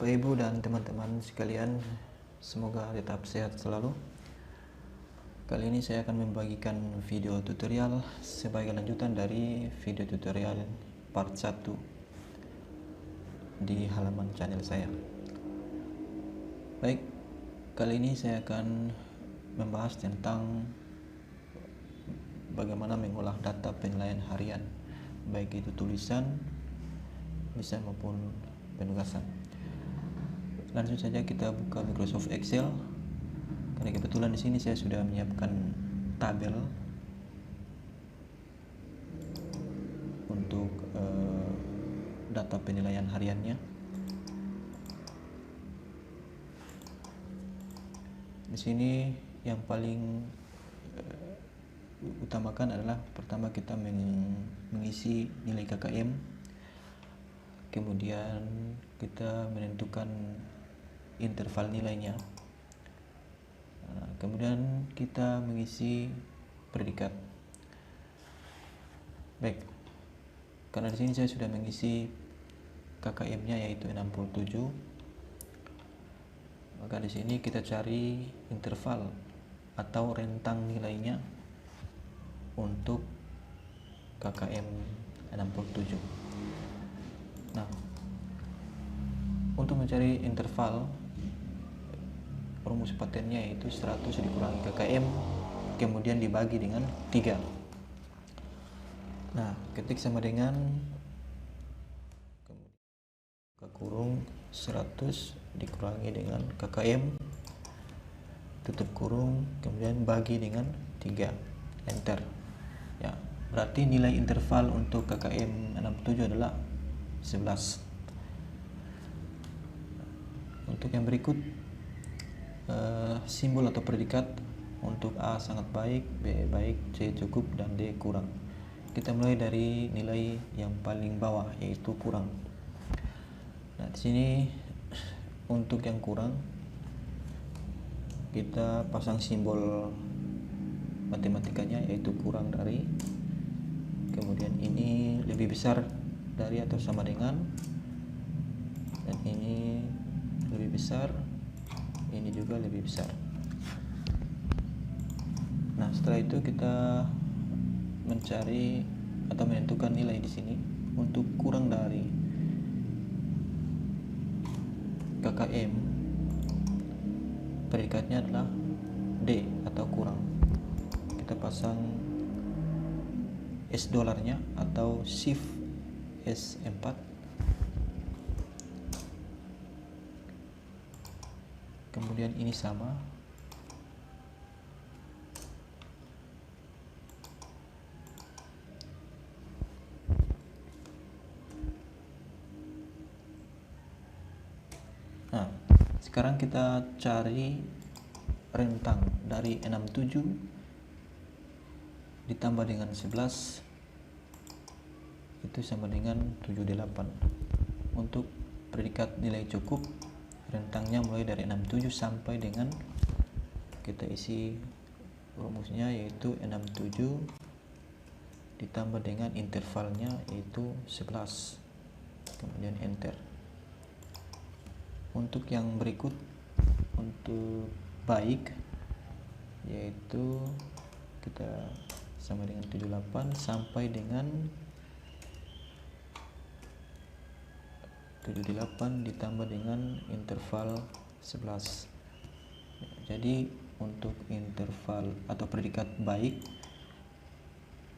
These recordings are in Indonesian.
Bapak Ibu dan teman-teman sekalian, semoga tetap sehat selalu. Kali ini saya akan membagikan video tutorial sebagai lanjutan dari video tutorial part 1 di halaman channel saya. Baik, kali ini saya akan membahas tentang bagaimana mengolah data penilaian harian, baik itu tulisan, lisan maupun penugasan. Langsung saja kita buka Microsoft Excel. Karena kebetulan di sini saya sudah menyiapkan tabel untuk data penilaian hariannya. Di sini yang paling utamakan adalah pertama kita mengisi nilai KKM, kemudian kita menentukan interval nilainya, kemudian kita mengisi predikat. Baik, karena di sini saya sudah mengisi KKM-nya yaitu 67, maka di sini kita cari interval atau rentang nilainya untuk KKM 67. Nah, untuk mencari interval, rumus patennya yaitu 100 dikurangi KKM kemudian dibagi dengan 3. Nah, ketik sama dengan buka kurung 100 dikurangi dengan KKM, tutup kurung, kemudian bagi dengan 3, enter. Ya, berarti nilai interval untuk KKM 67 adalah 11. Untuk yang berikut, simbol atau predikat untuk A sangat baik, B baik, C cukup, dan D kurang. Kita mulai dari nilai yang paling bawah yaitu kurang. Nah, di sini untuk yang kurang kita pasang simbol matematikanya yaitu kurang dari, kemudian ini lebih besar dari atau sama dengan, dan ini lebih besar, ini juga lebih besar. Nah, setelah itu kita mencari atau menentukan nilai di sini. Untuk kurang dari KKM, predikatnya adalah D atau kurang. Kita pasang S dolarnya atau shift S4, kemudian ini sama, nah sekarang kita cari rentang dari 67 ditambah dengan 11 itu sama dengan 78. Untuk predikat nilai cukup, rentangnya mulai dari 67 sampai dengan, kita isi rumusnya yaitu 67 ditambah dengan intervalnya yaitu 11, kemudian enter. Untuk yang berikut, untuk baik, yaitu kita sama dengan 78 sampai dengan 78 ditambah dengan interval 11. Jadi untuk interval atau predikat baik,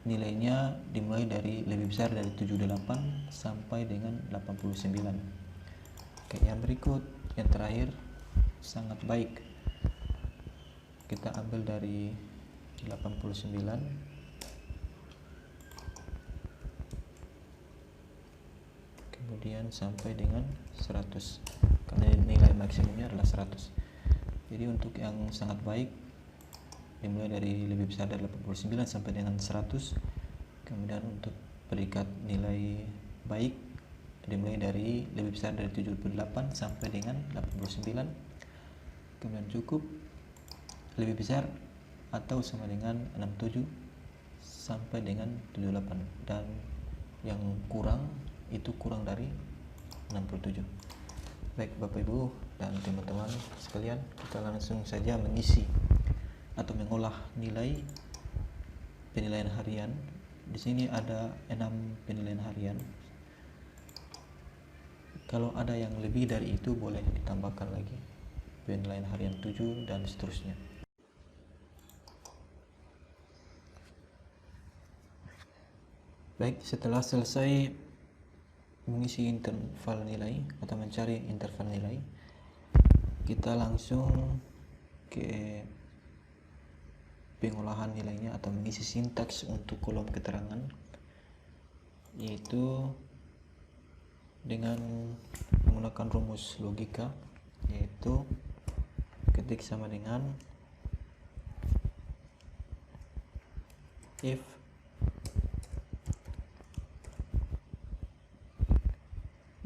nilainya dimulai dari lebih besar dari 78 sampai dengan 89. Oke, yang berikut, yang terakhir, sangat baik. Kita ambil dari 89 kemudian sampai dengan 100, karena nilai maksimumnya adalah 100. Jadi untuk yang sangat baik dimulai dari lebih besar dari 89 sampai dengan 100. Kemudian untuk predikat nilai baik dimulai dari lebih besar dari 78 sampai dengan 89. Kemudian cukup lebih besar atau sama dengan 67 sampai dengan 78, dan yang kurang itu kurang dari 67. Baik Bapak Ibu dan teman-teman sekalian, kita langsung saja mengisi atau mengolah nilai penilaian harian. Di sini ada 6 penilaian harian. Kalau ada yang lebih dari itu boleh ditambahkan lagi penilaian harian 7 dan seterusnya. Baik, setelah selesai mengisi interval nilai atau mencari interval nilai, kita langsung ke pengolahan nilainya atau mengisi sintaks untuk kolom keterangan, yaitu dengan menggunakan rumus logika, yaitu ketik sama dengan if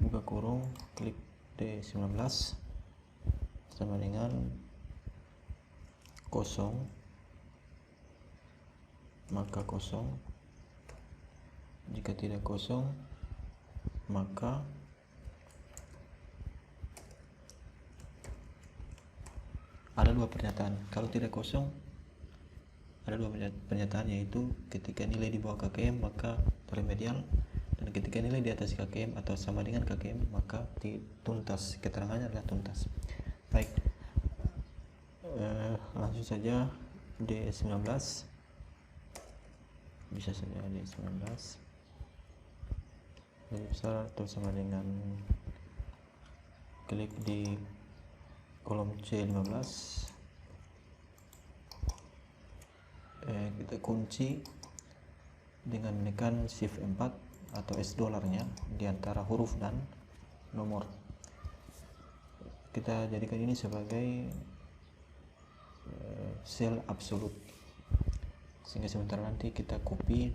buka kurung klik D19 sama dengan kosong, maka kosong. Jika tidak kosong, maka ada dua pernyataan. Kalau tidak kosong, ada dua pernyataan, yaitu ketika nilai di bawah KKM maka remedial, dan ketika nilai di atas KKM atau sama dengan KKM maka tuntas. Keterangannya adalah tuntas. Baik, langsung saja D19, bisa saja D19 lebih besar atau sama dengan, klik di kolom C15, kita kunci dengan menekan shift 4 atau S dolarnya di antara huruf dan nomor. Kita jadikan ini sebagai sel absolut, sehingga sebentar nanti kita copy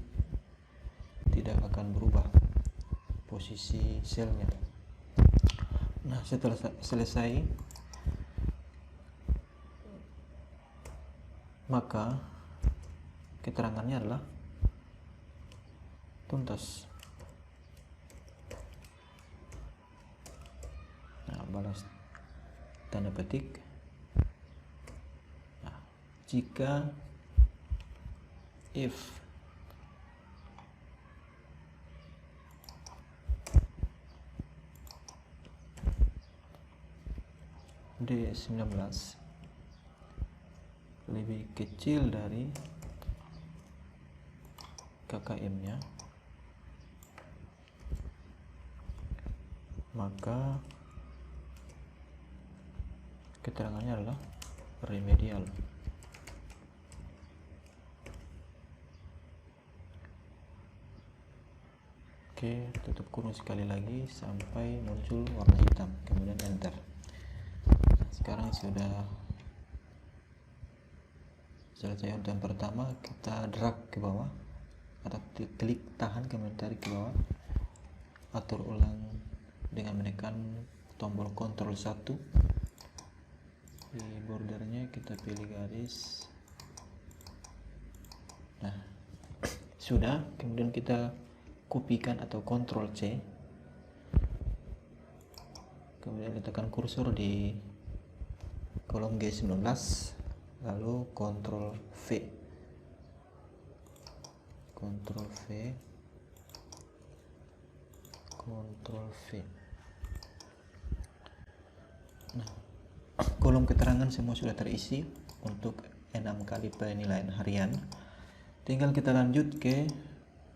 tidak akan berubah posisi selnya. Nah, setelah selesai, maka keterangannya adalah tuntas. Nah, balas tanda petik. Nah, jika if D19 lebih kecil dari KKM-nya, maka keterangannya adalah remedial. Oke, tutup kurung sekali lagi sampai muncul warna hitam, kemudian enter. Sekarang sudah selesai untuk yang pertama. Kita drag ke bawah atau klik tahan kemudian tarik ke bawah, atur ulang dengan menekan tombol Ctrl 1. Di bordernya kita pilih garis. Nah, sudah. Kemudian kita kopikan atau Ctrl C, kemudian letakkan kursor di kolom G19, lalu Ctrl V, Ctrl V, Ctrl V. Nah, kolom keterangan semua sudah terisi untuk 6 kali penilaian harian. Tinggal kita lanjut ke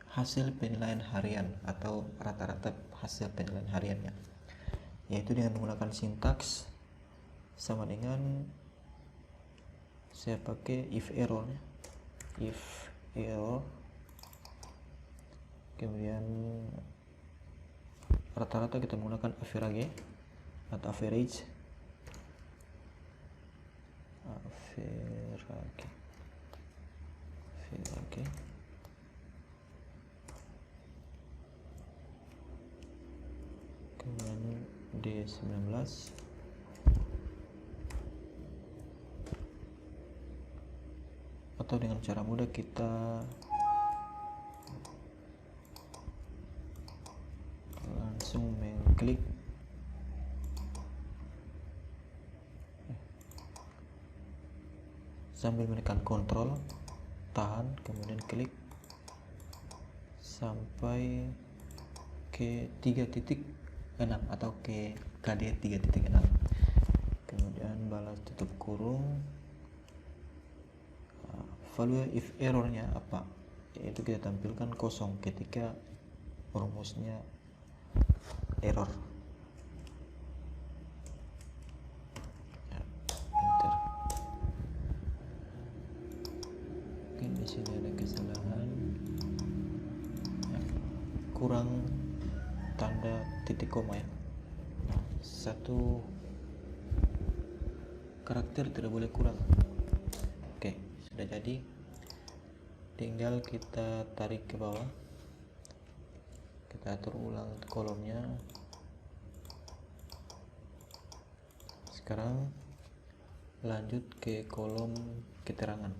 hasil penilaian harian atau rata-rata hasil penilaian hariannya, yaitu dengan menggunakan sintaks sama dengan, saya pakai if error, kemudian rata-rata kita menggunakan average atau average, kemudian D19, atau dengan cara mudah kita langsung mengklik sambil menekan Ctrl, tahan, kemudian klik sampai ke 3.6 atau ke KD 3.6, kemudian balas tutup kurung. Value if errornya apa, yaitu kita tampilkan kosong ketika rumusnya error. Enter. Oke, di sini ada kesalahan, kurang tanda titik koma ya. Nah, satu karakter tidak boleh kurang. Oke, sudah jadi, tinggal kita tarik ke bawah, kita atur ulang kolomnya. Sekarang lanjut ke kolom keterangan.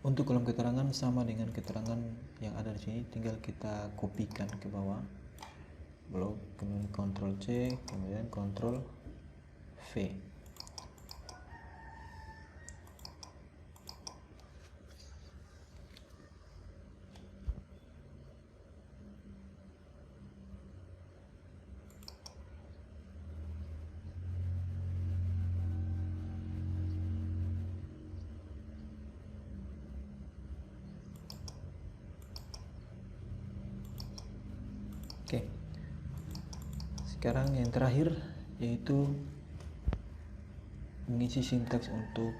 Untuk kolom keterangan sama dengan keterangan yang ada di sini, tinggal kita kopikan ke bawah, blok, kemudian Ctrl C, kemudian Ctrl V. Oke, sekarang yang terakhir yaitu mengisi sintaks untuk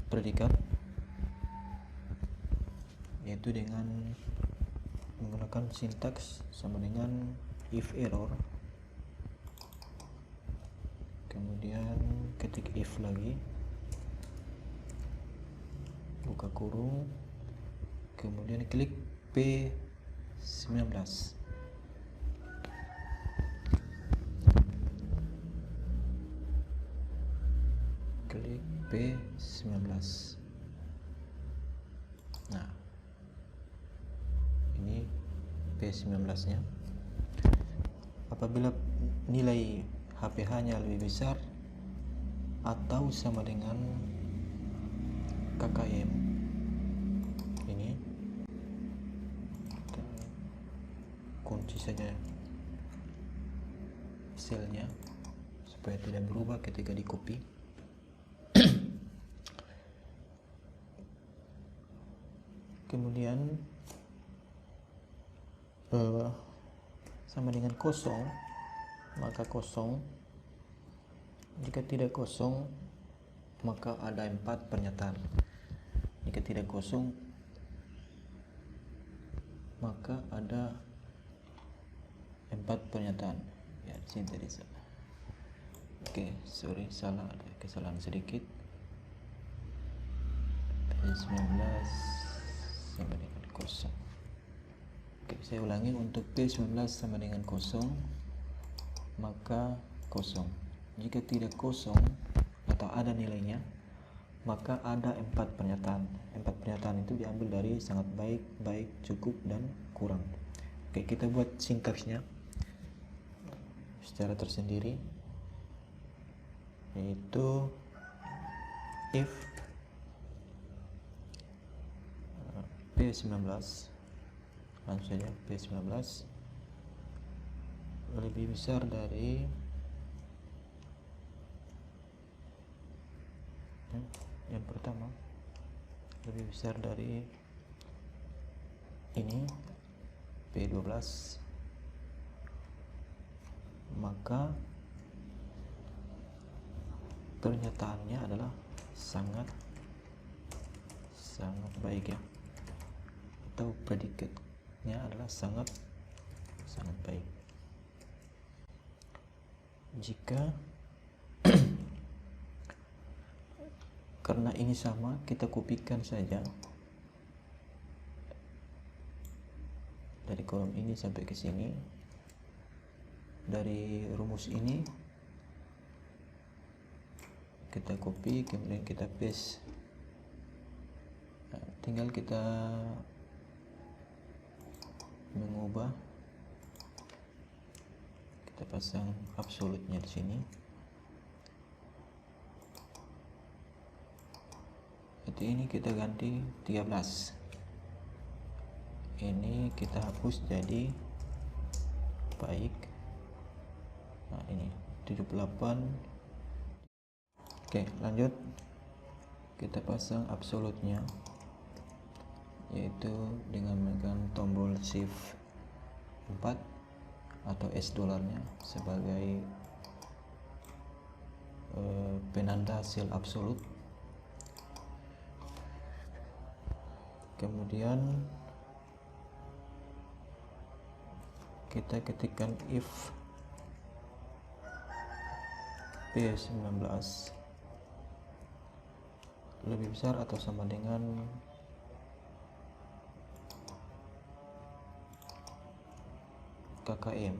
predikat, yaitu dengan menggunakan sintaks sama dengan if error, kemudian ketik if lagi, buka kurung, kemudian klik P19. Klik P19. Nah, ini P19 nya. Apabila nilai HPH nya lebih besar atau sama dengan KKM, ini kita kunci saja selnya supaya tidak berubah ketika di copy. Kemudian sama dengan kosong, maka kosong. Jika tidak kosong, maka ada 4 pernyataan. Jika tidak kosong, maka ada 4 pernyataan. Ya, di sini tadi salah. Oke, sorry, salah, ada kesalahan sedikit. P19 sama dengan kosong. Oke, saya ulangi, untuk P19 sama dengan kosong, maka kosong. Jika tidak kosong atau ada nilainya, maka ada 4 pernyataan. 4 pernyataan itu diambil dari sangat baik, baik, cukup, dan kurang. Oke, kita buat sintaksnya secara tersendiri, yaitu if P19, langsung saja P19 lebih besar dari yang pertama, lebih besar dari ini P12, maka pernyataannya adalah sangat baik ya, atau predikatnya adalah sangat baik. Jika karena ini sama, kita kopikan saja dari kolom ini sampai ke sini, dari rumus ini kita copy, kemudian kita paste. Nah, tinggal kita mengubah, kita pasang absolutnya di sini, seperti ini, kita ganti 13. Ini kita hapus jadi baik. Nah ini 78. Oke, lanjut kita pasang absolutnya, yaitu dengan menekan tombol shift 4 atau S dolarnya sebagai penanda hasil absolut. Kemudian kita ketikkan if P19 lebih besar atau sama dengan KKM,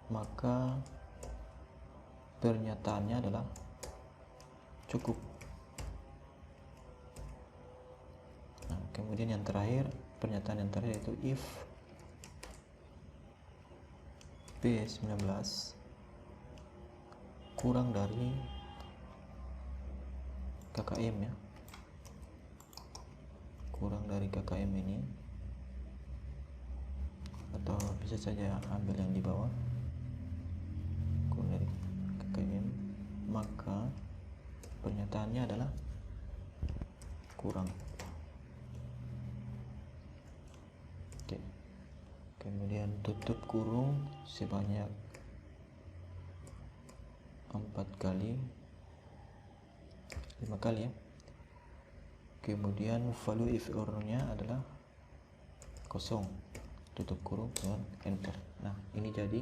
maka pernyataannya adalah cukup. Nah, kemudian yang terakhir, pernyataan yang terakhir yaitu if P19 kurang dari KKM ya, kurang dari KKM ini, atau bisa saja ambil yang di bawah, kurang dari KKM, maka pernyataannya adalah kurang. Oke. Kemudian tutup kurung sebanyak 4 kali, 5 kali ya. Kemudian value if error-nya adalah 0, tutup kurung dan enter. Nah ini jadi,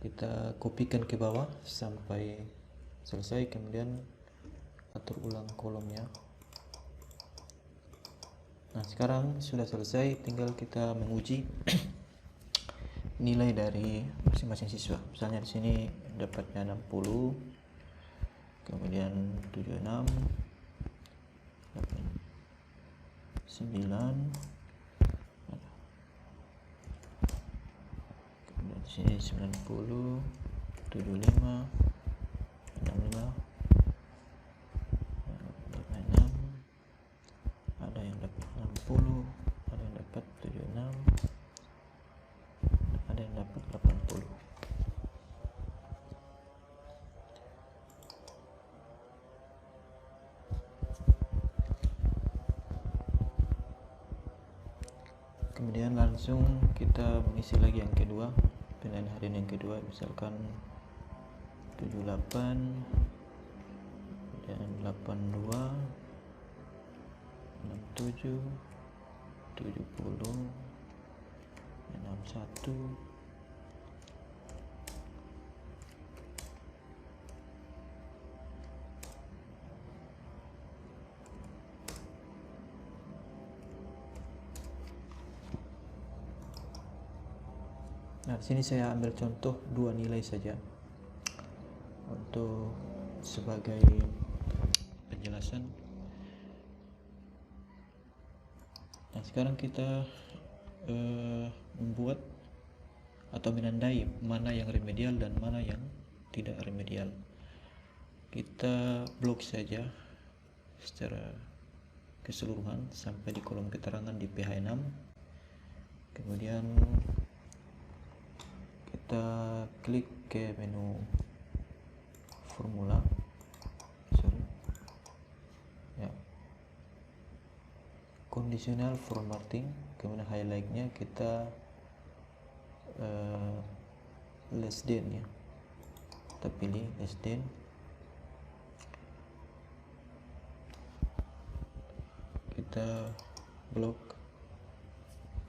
kita kopikan ke bawah sampai selesai, kemudian atur ulang kolomnya. Nah sekarang sudah selesai, tinggal kita menguji nilai dari masing-masing siswa. Misalnya di sini dapatnya 60, kemudian 76, 9, kemudian di sini 90, 75, 65, 56, ada yang dapat 60, ada yang dapat 76, ada yang dapat 80. Kemudian langsung kita mengisi lagi yang kedua, penilaian harian yang kedua, misalkan 78 dan 82, 67, 70, 61, Nah, di sini saya ambil contoh 2 nilai saja untuk sebagai penjelasan. Nah, sekarang kita membuat atau menandai mana yang remedial dan mana yang tidak remedial. Kita blok saja secara keseluruhan sampai di kolom keterangan di PH6. Kemudian kita klik ke menu formula, ya, conditional formatting, kemudian highlightnya kita less than ya, kita pilih less than. Kita blok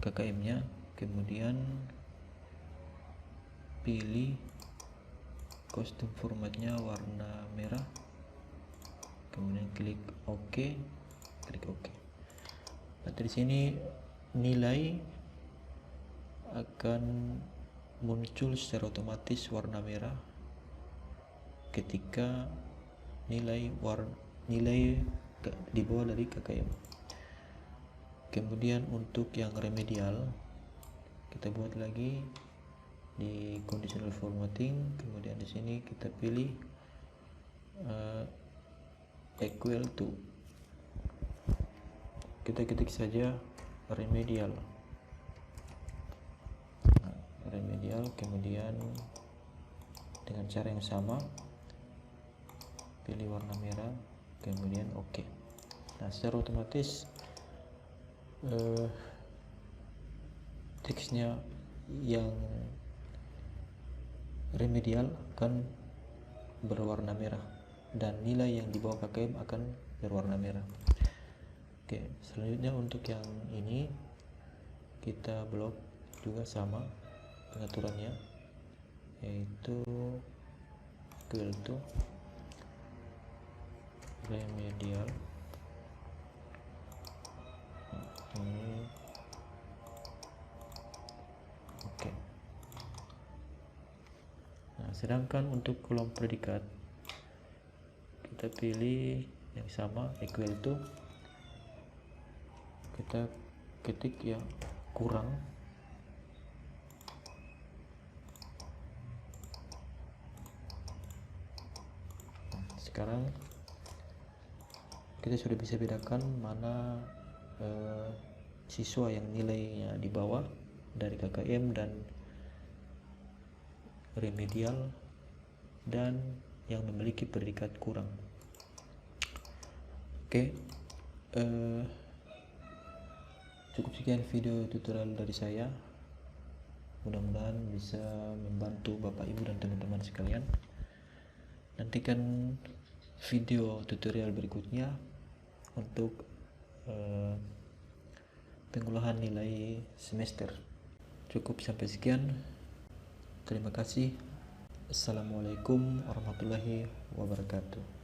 KKM nya, kemudian pilih custom formatnya warna merah, kemudian klik OK, klik OK. Nah, di sini nilai akan muncul secara otomatis warna merah ketika nilai di bawah dari KKM. Kemudian untuk yang remedial kita buat lagi di conditional formatting, kemudian di sini kita pilih equal to, kita ketik saja remedial. Remedial, kemudian dengan cara yang sama pilih warna merah, kemudian oke. Nah, secara otomatis teksnya yang remedial akan berwarna merah dan nilai yang dibawa KKM akan berwarna merah. Oke, selanjutnya untuk yang ini kita blok juga sama pengaturannya, yaitu equal to remedial. Ini oke. Nah, sedangkan untuk kolom predikat kita pilih yang sama, equal to, kita ketik yang kurang. Sekarang kita sudah bisa bedakan mana siswa yang nilainya di bawah dari KKM dan remedial, dan yang memiliki predikat kurang. Oke, cukup sekian video tutorial dari saya. Mudah-mudahan bisa membantu Bapak Ibu dan teman-teman sekalian. Nantikan video tutorial berikutnya untuk pengolahan nilai semester. Cukup sampai sekian. Terima kasih. Assalamualaikum warahmatullahi wabarakatuh.